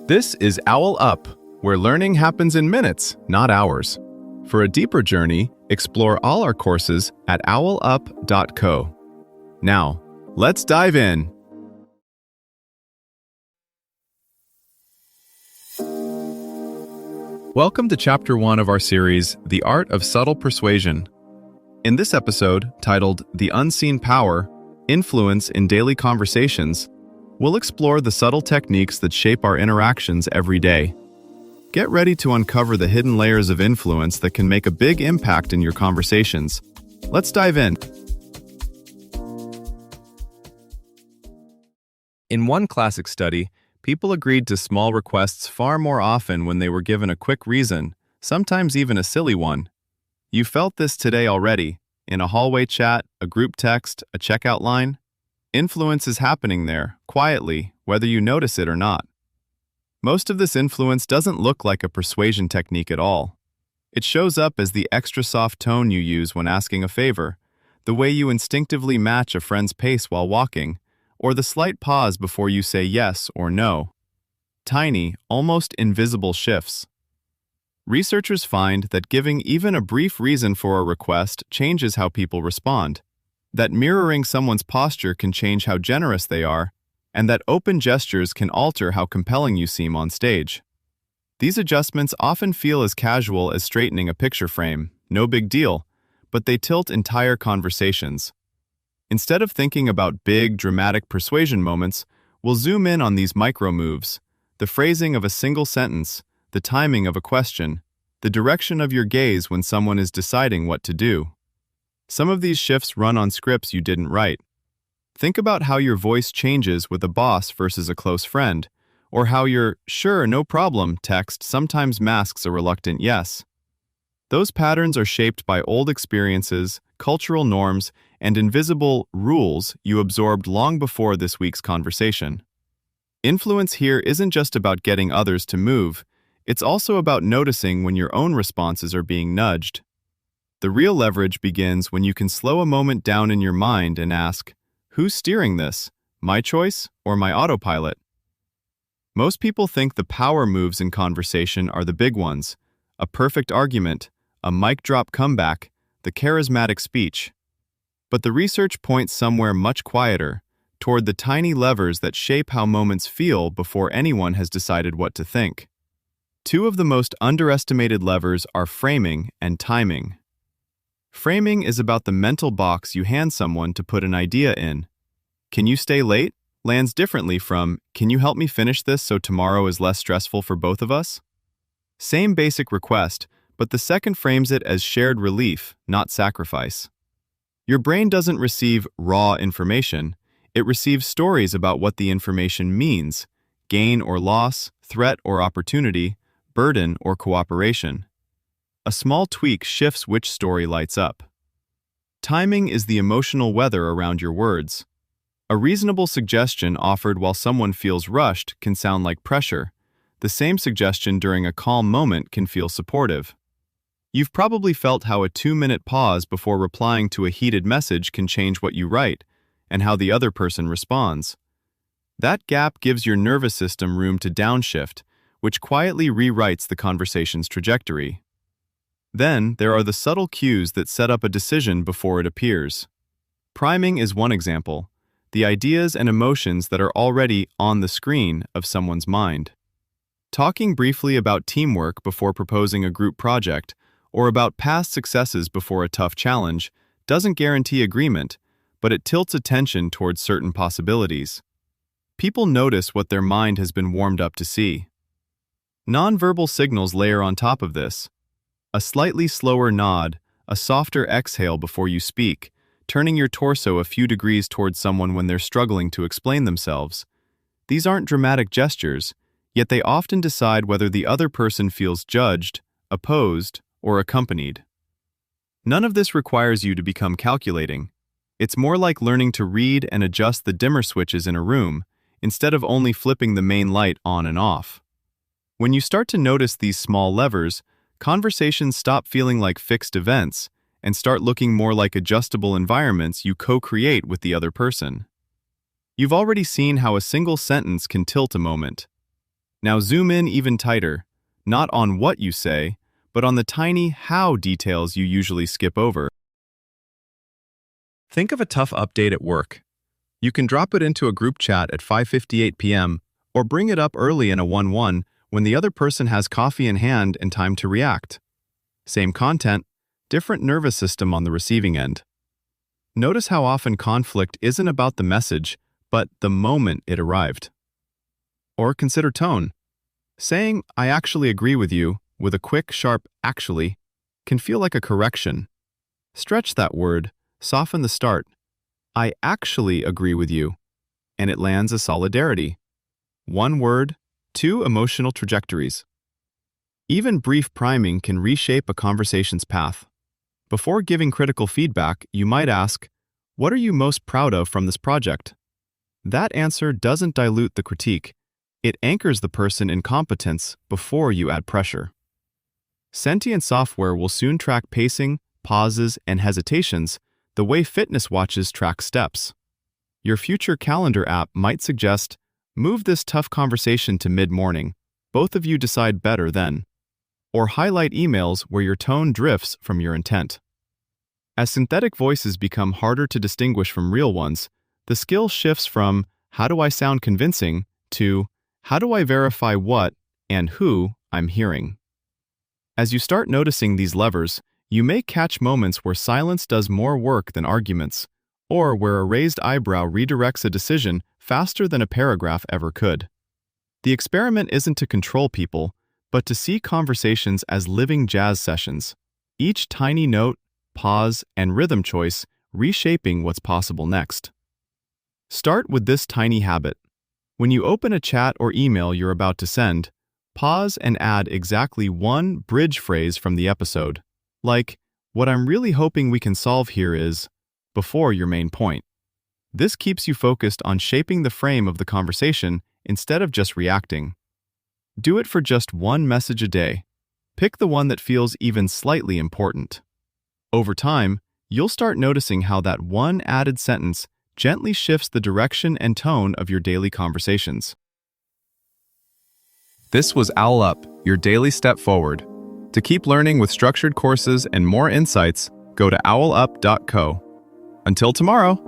This is OwlUp, where learning happens in minutes, not hours. For a deeper journey, explore all our courses at owlup.co. Now, let's dive in. Welcome to Chapter 1 of our series, The Art of Subtle Persuasion. In this episode, titled The Unseen Power, Influence in Daily Conversations, we'll explore the subtle techniques that shape our interactions every day. Get ready to uncover the hidden layers of influence that can make a big impact in your conversations. Let's dive in. In one classic study, people agreed to small requests far more often when they were given a quick reason, sometimes even a silly one. You felt this today already, in a hallway chat, a group text, a checkout line. Influence is happening there, quietly, whether you notice it or not. Most of this influence doesn't look like a persuasion technique at all. It shows up as the extra soft tone you use when asking a favor, the way you instinctively match a friend's pace while walking, or the slight pause before you say yes or no. Tiny, almost invisible shifts. Researchers find that giving even a brief reason for a request changes how people respond, that mirroring someone's posture can change how generous they are, and that open gestures can alter how compelling you seem on stage. These adjustments often feel as casual as straightening a picture frame, no big deal, but they tilt entire conversations. Instead of thinking about big, dramatic persuasion moments, we'll zoom in on these micro moves, the phrasing of a single sentence, the timing of a question, the direction of your gaze when someone is deciding what to do. Some of these shifts run on scripts you didn't write. Think about how your voice changes with a boss versus a close friend, or how your "sure, no problem" text sometimes masks a reluctant yes. Those patterns are shaped by old experiences, cultural norms, and invisible rules you absorbed long before this week's conversation. Influence here isn't just about getting others to move, it's also about noticing when your own responses are being nudged. The real leverage begins when you can slow a moment down in your mind and ask, who's steering this? My choice or my autopilot? Most people think the power moves in conversation are the big ones, a perfect argument, a mic drop comeback, the charismatic speech. But the research points somewhere much quieter, toward the tiny levers that shape how moments feel before anyone has decided what to think. Two of the most underestimated levers are framing and timing. Framing is about the mental box you hand someone to put an idea in. "Can you stay late?" lands differently from, "Can you help me finish this so tomorrow is less stressful for both of us?" Same basic request, but the second frames it as shared relief, not sacrifice. Your brain doesn't receive raw information, it receives stories about what the information means: gain or loss, threat or opportunity, burden or cooperation. A small tweak shifts which story lights up. Timing is the emotional weather around your words. A reasonable suggestion offered while someone feels rushed can sound like pressure. The same suggestion during a calm moment can feel supportive. You've probably felt how a 2-minute pause before replying to a heated message can change what you write, and how the other person responds. That gap gives your nervous system room to downshift, which quietly rewrites the conversation's trajectory. Then, there are the subtle cues that set up a decision before it appears. Priming is one example, the ideas and emotions that are already on the screen of someone's mind. Talking briefly about teamwork before proposing a group project, or about past successes before a tough challenge, doesn't guarantee agreement, but it tilts attention towards certain possibilities. People notice what their mind has been warmed up to see. Nonverbal signals layer on top of this. A slightly slower nod, a softer exhale before you speak, turning your torso a few degrees towards someone when they're struggling to explain themselves. These aren't dramatic gestures, yet they often decide whether the other person feels judged, opposed, or accompanied. None of this requires you to become calculating. It's more like learning to read and adjust the dimmer switches in a room, instead of only flipping the main light on and off. When you start to notice these small levers, conversations stop feeling like fixed events and start looking more like adjustable environments you co-create with the other person. You've already seen how a single sentence can tilt a moment. Now zoom in even tighter, not on what you say, but on the tiny how details you usually skip over. Think of a tough update at work. You can drop it into a group chat at 5:58 p.m. or bring it up early in a 1-1 when the other person has coffee in hand and time to react. Same content, different nervous system on the receiving end. Notice how often conflict isn't about the message, but the moment it arrived. Or consider tone. Saying, "I actually agree with you," with a quick, sharp "actually," can feel like a correction. Stretch that word, soften the start. "I actually agree with you," and it lands a solidarity. One word, two emotional trajectories. Even brief priming can reshape a conversation's path. Before giving critical feedback, you might ask, "What are you most proud of from this project?" That answer doesn't dilute the critique. It anchors the person in competence before you add pressure. Sentient software will soon track pacing, pauses, and hesitations the way fitness watches track steps. Your future calendar app might suggest, "Move this tough conversation to mid-morning. Both of you decide better then." Or highlight emails where your tone drifts from your intent. As synthetic voices become harder to distinguish from real ones, the skill shifts from "how do I sound convincing" to "how do I verify what and who I'm hearing?" As you start noticing these levers, you may catch moments where silence does more work than arguments, or where a raised eyebrow redirects a decision faster than a paragraph ever could. The experiment isn't to control people, but to see conversations as living jazz sessions, each tiny note, pause, and rhythm choice reshaping what's possible next. Start with this tiny habit. When you open a chat or email you're about to send, pause and add exactly one bridge phrase from the episode, like, "What I'm really hoping we can solve here is," before your main point. This keeps you focused on shaping the frame of the conversation instead of just reacting. Do it for just one message a day. Pick the one that feels even slightly important. Over time, you'll start noticing how that one added sentence gently shifts the direction and tone of your daily conversations. This was OwlUp, your daily step forward. To keep learning with structured courses and more insights, go to owlup.co. Until tomorrow!